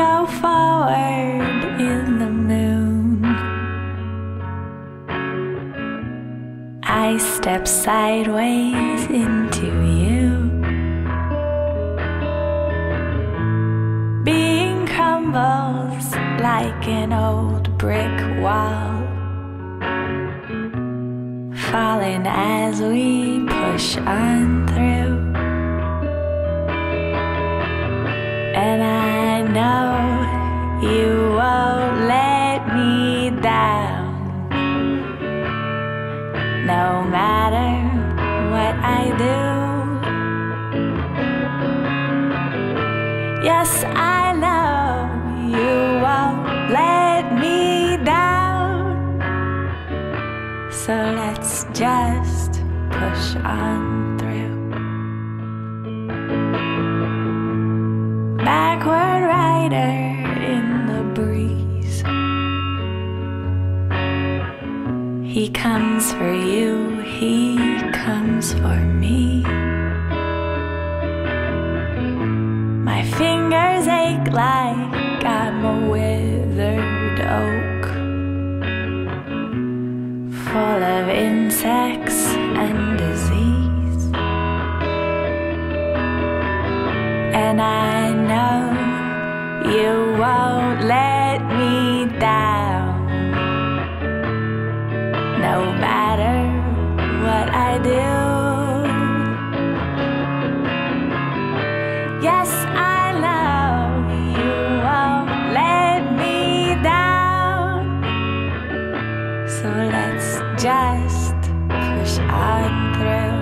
go forward in the moon. I step sideways into you. Being crumbles like an old brick wall, falling as we push on through. And I know you won't let me down, no matter what I do. Yes, I know you won't let me down, so let's just push on through. Backward rider in the breeze, he comes for you, he comes for me. My fingers ache like I'm a withered oak, full of insects and disease. And I know you won't let me down, no matter what I do. Yes, I know you won't let me down, so let's just push on through.